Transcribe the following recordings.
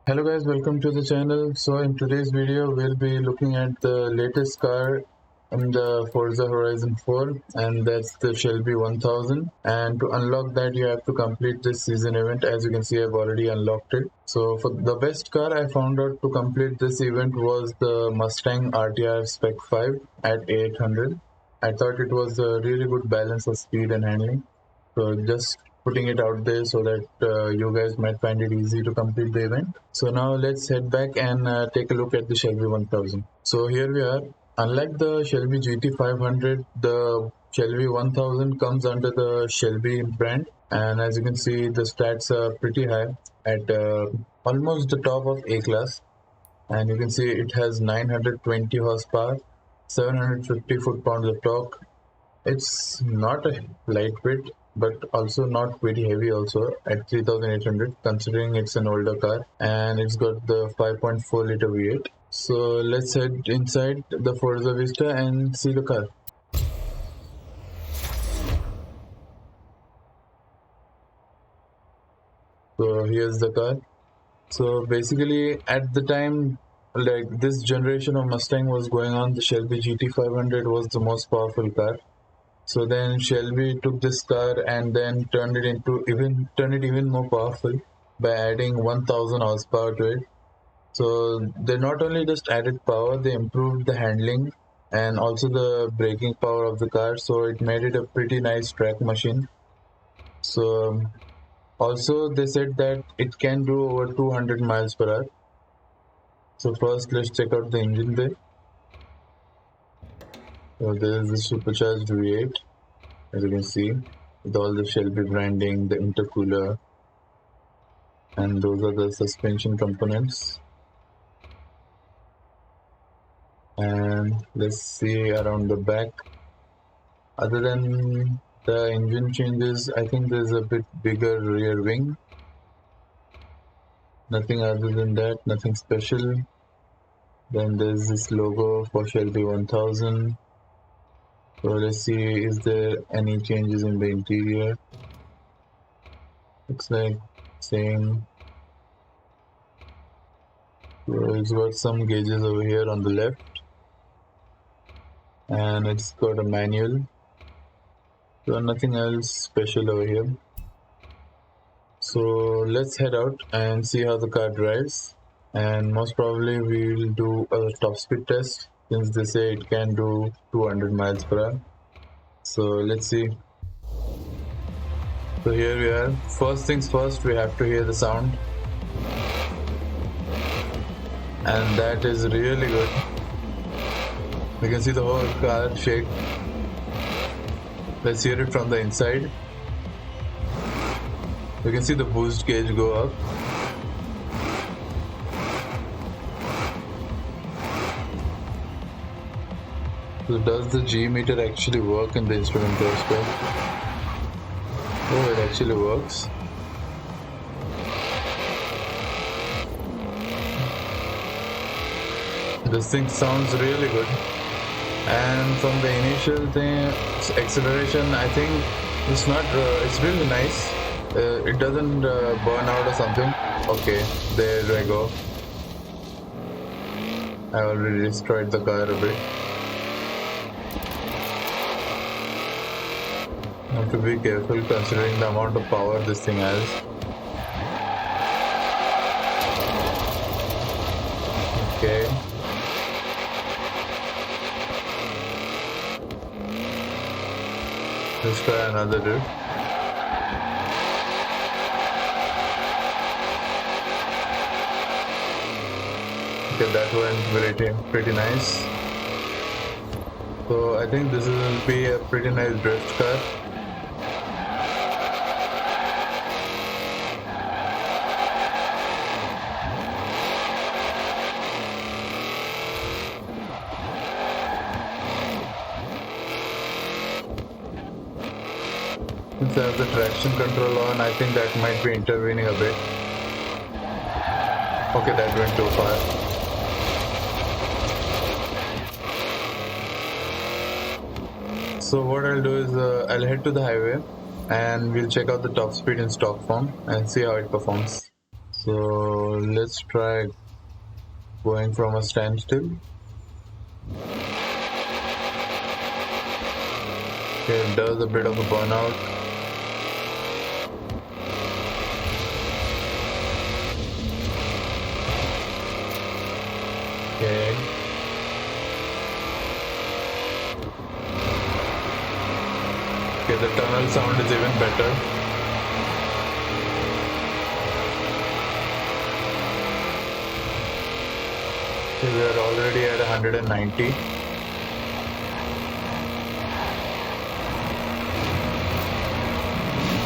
Hello guys, welcome to the channel. So in today's video we'll be looking at the latest car in the Forza Horizon 4, and that's the Shelby 1000. And to unlock that you have to complete this season event. As you can see, I've already unlocked it. So for the best car I found out to complete this event was the Mustang RTR Spec 5 at 800. I thought it was a really good balance of speed and handling. So just putting it out there so that you guys might find it easy to complete the event. So now let's head back and take a look at the Shelby 1000. So here we are. Unlike the Shelby GT 500, the Shelby 1000 comes under the Shelby brand, and as you can see the stats are pretty high at almost the top of A class. And you can see it has 920 horsepower, 750 foot-pounds of torque. It's not a lightweight, but also not very heavy also at 3800, considering it's an older car, and it's got the 5.4 liter V8. So let's head inside the Forza Vista and see the car. So here's the car. So basically at the time, like, this generation of Mustang was going on, the Shelby GT 500 was the most powerful car. So then Shelby took this car and then turned it even more powerful by adding 1000 horsepower to it. So they not only just added power, they improved the handling and also the braking power of the car. So it made it a pretty nice track machine. So also they said that it can do over 200 miles per hour. So first let's check out the engine bay. So there is the supercharged V8, as you can see, with all the Shelby branding, the intercooler, and those are the suspension components. And let's see around the back. Other than the engine changes, I think there's a bit bigger rear wing. Nothing other than that, nothing special. Then there's this logo for Shelby 1000. So let's see, is there any changes in the interior? Looks like same. So it's got some gauges over here on the left, and it's got a manual. So nothing else special over here. So let's head out and see how the car drives, and most probably we'll do a top speed test since they say it can do 200 miles per hour. So let's see. So here we are. First things first, we have to hear the sound, and that is really good. You can see the whole car shake. Let's hear it from the inside. You can see the boost gauge go up. So does the G meter actually work in the instrument cluster? Oh, it actually works. This thing sounds really good. And from the initial thing, acceleration, I think it's really nice. It doesn't burn out or something. Okay, there I go. I already destroyed the car a bit. I have to be careful considering the amount of power this thing has. Okay. Let's try another drift. Okay, that went pretty nice. So I think this will be a pretty nice drift car. Since I have the traction control on, I think that might be intervening a bit. Okay, that went too far. So what I'll do is I'll head to the highway and we'll check out the top speed in stock form and see how it performs. So let's try going from a standstill. Okay, it does a bit of a burnout. Okay. Okay, the tunnel sound is even better. Okay, we are already at 190.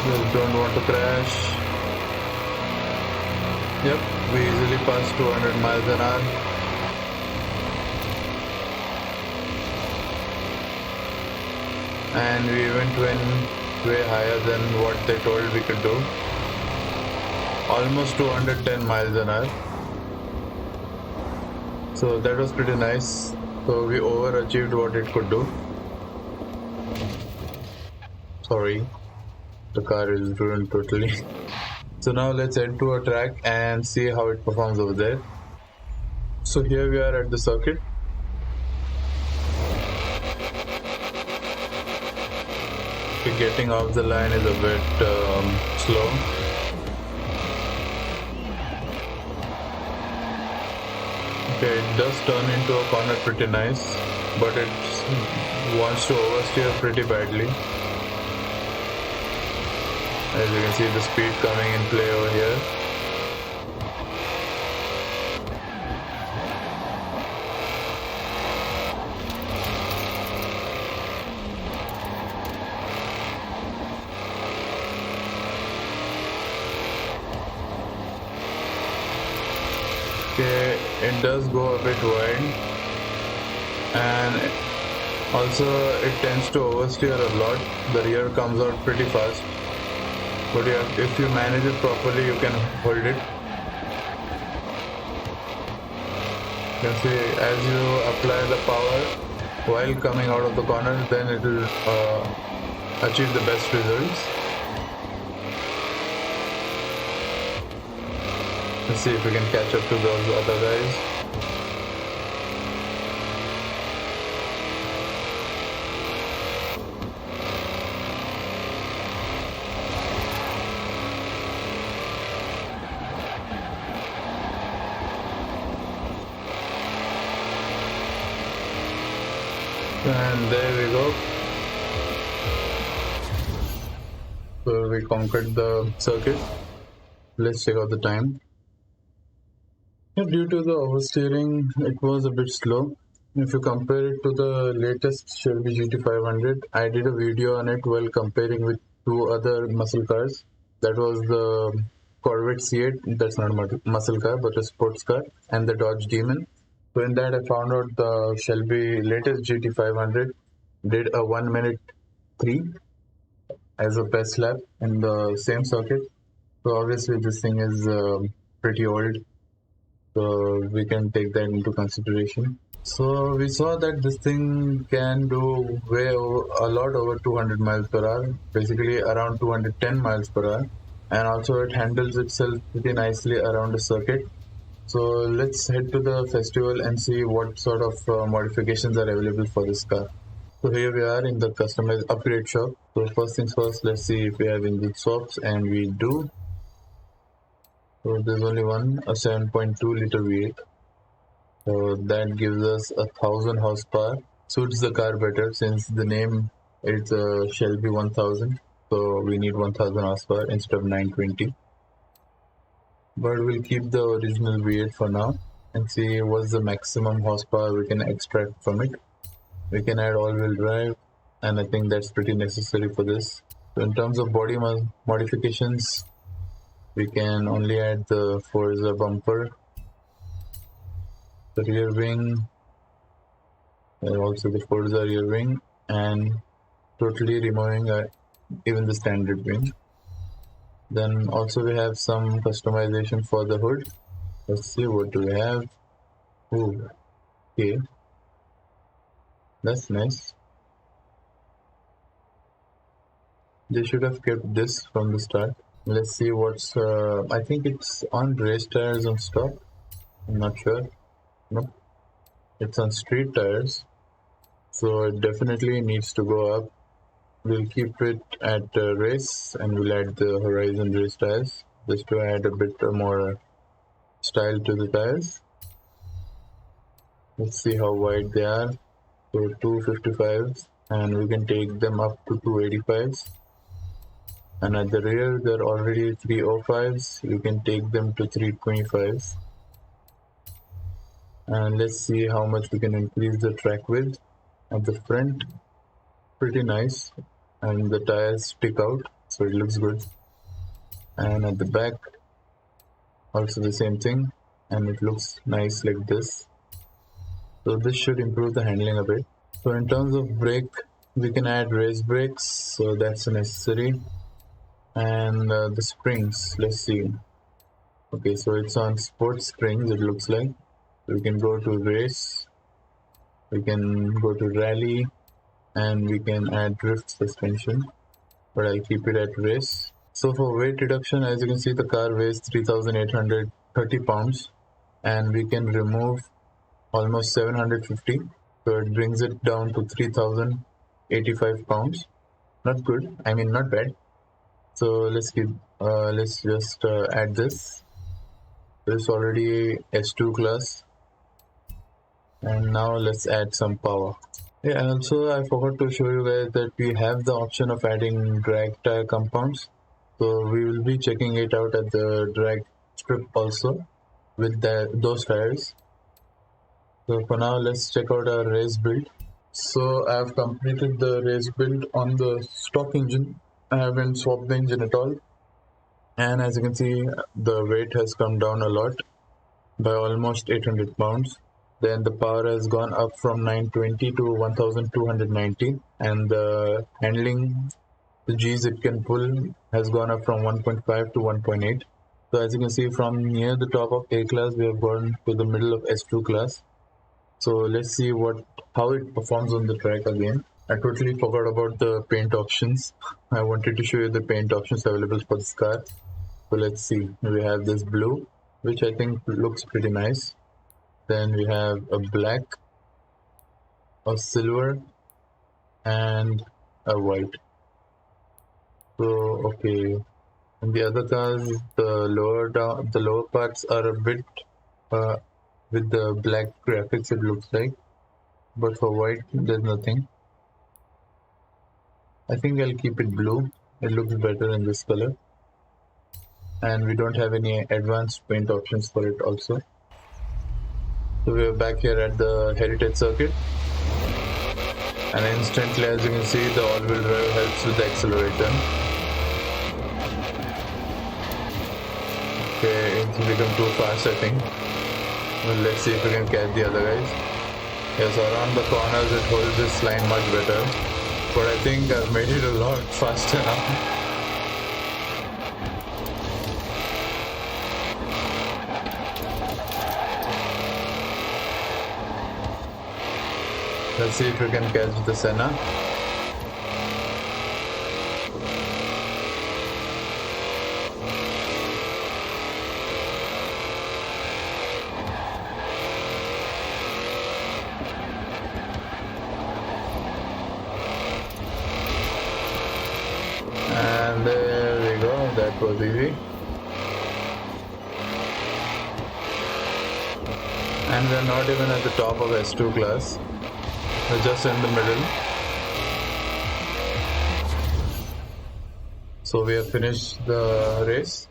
Just don't want to crash. Yep, we easily passed 200 miles an hour. And we went way higher than what they told we could do. Almost 210 miles an hour. So that was pretty nice. So we overachieved what it could do. Sorry, the car is ruined totally. So now let's head to a track and see how it performs over there. So here we are at the circuit. Getting off the line is a bit slow. Okay, it does turn into a corner pretty nice, but it wants to oversteer pretty badly. As you can see, the speed coming in play over here. Okay, it does go a bit wide, and also it tends to oversteer a lot. The rear comes out pretty fast, but if you manage it properly, you can hold it. You can see as you apply the power while coming out of the corner, then it will achieve the best results. Let's see if we can catch up to those other guys. And there we go. So we conquered the circuit. Let's check out the time. Due to the oversteering, it was a bit slow. If you compare it to the latest Shelby GT500, I did a video on it while comparing with two other muscle cars. That was the Corvette C8, that's not a muscle car but a sports car, and the Dodge Demon. So in that I found out the Shelby latest GT500 did a 1 minute 3 as a best lap in the same circuit. So obviously this thing is pretty old. So we can take that into consideration. So we saw that this thing can do a lot over 200 miles per hour, basically around 210 miles per hour, and also it handles itself pretty nicely around the circuit. So let's head to the festival and see what sort of modifications are available for this car. So here we are in the customized upgrade shop. So first things first, let's see if we have engine swaps, and we do. So there's only one, a 7.2 liter V8. So that gives us 1000 horsepower. Suits the car better since the name is a Shelby 1000. So we need 1000 horsepower instead of 920. But we'll keep the original V8 for now and see what's the maximum horsepower we can extract from it. We can add all-wheel drive, and I think that's pretty necessary for this. So in terms of body modifications, we can only add the Forza bumper, the rear wing, and also the Forza rear wing, and totally removing even the standard wing. Then also we have some customization for the hood. Let's see, what do we have? Ooh, okay, that's nice. They should have kept this from the start. Let's see what's I think it's on race tires on stock. I'm not sure. Nope, it's on street tires, so it definitely needs to go up. We'll keep it at race, and we'll add the Horizon race tires just to add a bit more style to the tires. Let's see how wide they are. So 255s, and we can take them up to 285s. And at the rear, they're already 305s. We can take them to 325s. And let's see how much we can increase the track width. At the front, pretty nice, and the tires stick out, so it looks good. And at the back, also the same thing, and it looks nice like this. So this should improve the handling a bit. So in terms of brake, we can add race brakes, so that's necessary. And the springs, let's see. Okay, so it's on sports springs, it looks like. We can go to race, we can go to rally, and we can add drift suspension, but I'll keep it at race. So for weight reduction, as you can see, the car weighs 3,830 pounds, and we can remove almost 750. So it brings it down to 3,085 pounds. Not good, I mean not bad. So let's just add this. It's already S2 class, and now let's add some power. Yeah, and also I forgot to show you guys that we have the option of adding drag tire compounds. So we will be checking it out at the drag strip also with those tires. So for now, let's check out our race build. So I have completed the race build on the stock engine. I haven't swapped the engine at all. And as you can see, the weight has come down a lot by almost 800 pounds. Then the power has gone up from 920 to 1290, and the handling, the G's it can pull, has gone up from 1.5 to 1.8. So as you can see, from near the top of A class, we have gone to the middle of S2 class. So let's see how it performs on the track again. I totally forgot about the paint options. I wanted to show you the paint options available for this car. So let's see. We have this blue, which I think looks pretty nice. Then we have a black, a silver, and a white. So okay. In the other cars, the lower parts are a bit with the black graphics, it looks like. But for white, there's nothing. I think I'll keep it blue. It looks better in this color. And we don't have any advanced paint options for it also. So we're back here at the heritage circuit. And instantly, as you can see, the all-wheel drive helps with the accelerator. Okay, it's become too fast, I think. Well, let's see if we can catch the other guys. Yes, around the corners it holds this line much better. But I think I've made it a lot faster now. Let's see if we can catch the Senna. And there we go, that was easy. And we're not even at the top of S2 class. We're just in the middle. So we have finished the race.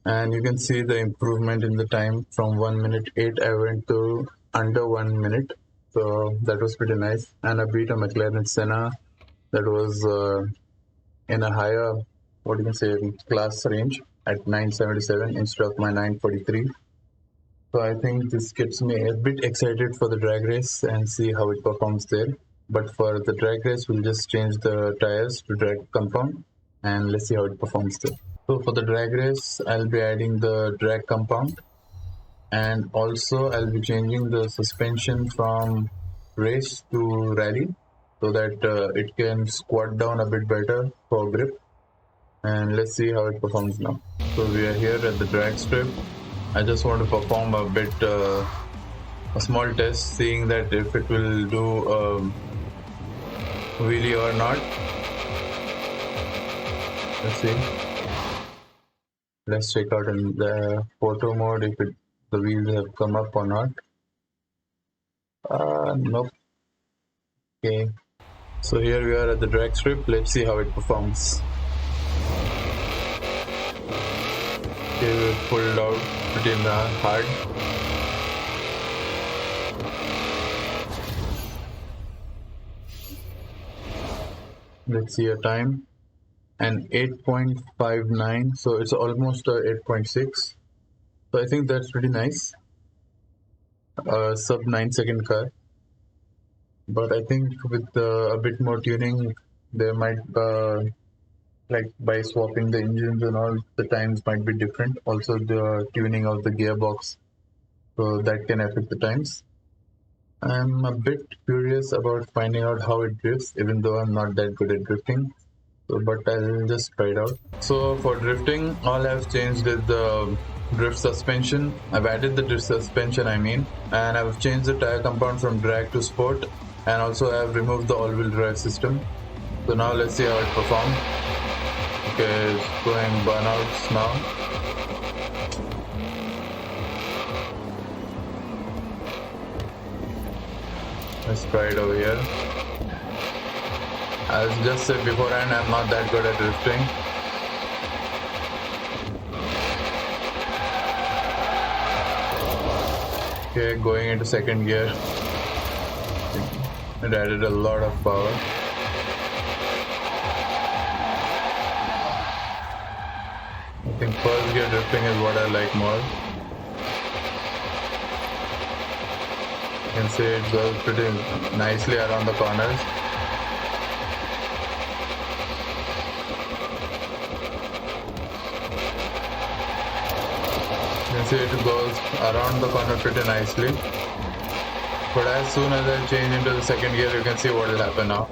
And you can see the improvement in the time from 1 minute 8 I went to under 1 minute. So that was pretty nice. And I beat a McLaren Senna that was in a higher, what you can say, class range at 977 instead of my 943. So I think this gets me a bit excited for the drag race and see how it performs there. But for the drag race, we'll just change the tires to drag compound and let's see how it performs there. So for the drag race, I'll be adding the drag compound, and also I'll be changing the suspension from race to rally so that it can squat down a bit better for grip. and let's see how it performs now. So we are here at the drag strip. I just want to perform a bit a small test, seeing that if it will do wheelie or not. Let's see. Let's check out in the photo mode if the wheels have come up or not. Nope. Okay. So here we are at the drag strip. Let's see how it performs. Okay, we pulled out pretty hard. Let's see a time. And 8.59, so it's almost 8.6. So I think that's pretty nice. Sub 9-second car. But I think with a bit more tuning, there might like by swapping the engines and all, the times might be different. Also the tuning of the gearbox, so that can affect the times. I'm a bit curious about finding out how it drifts, even though I'm not that good at drifting. So, but I'll just try it out. So for drifting, all I've changed is the drift suspension. I've added the drift suspension, and I've changed the tire compound from drag to sport, and also I've removed the all-wheel drive system. So now let's see how it performs. Okay, it's going burnouts now. Let's try it over here. As just said beforehand, I'm not that good at drifting. Okay, going into second gear. It added a lot of power. I think first gear drifting is what I like more. You can see it goes pretty nicely around the corners. You can see it goes around the corner pretty nicely. But as soon as I change into the second gear, you can see what will happen now.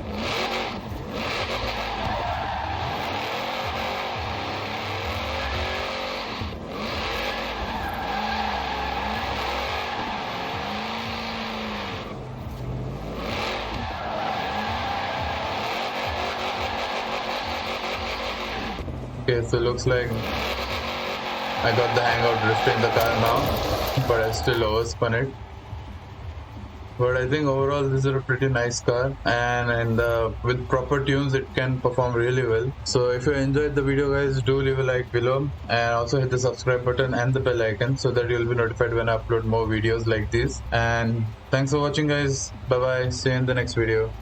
Okay, so looks like I got the hang of drifting the car now, but I still overspun it. But I think overall this is a pretty nice car, and with proper tunes it can perform really well. So if you enjoyed the video, guys, do leave a like below, and also hit the subscribe button and the bell icon so that you'll be notified when I upload more videos like this. And thanks for watching, guys. Bye bye, see you in the next video.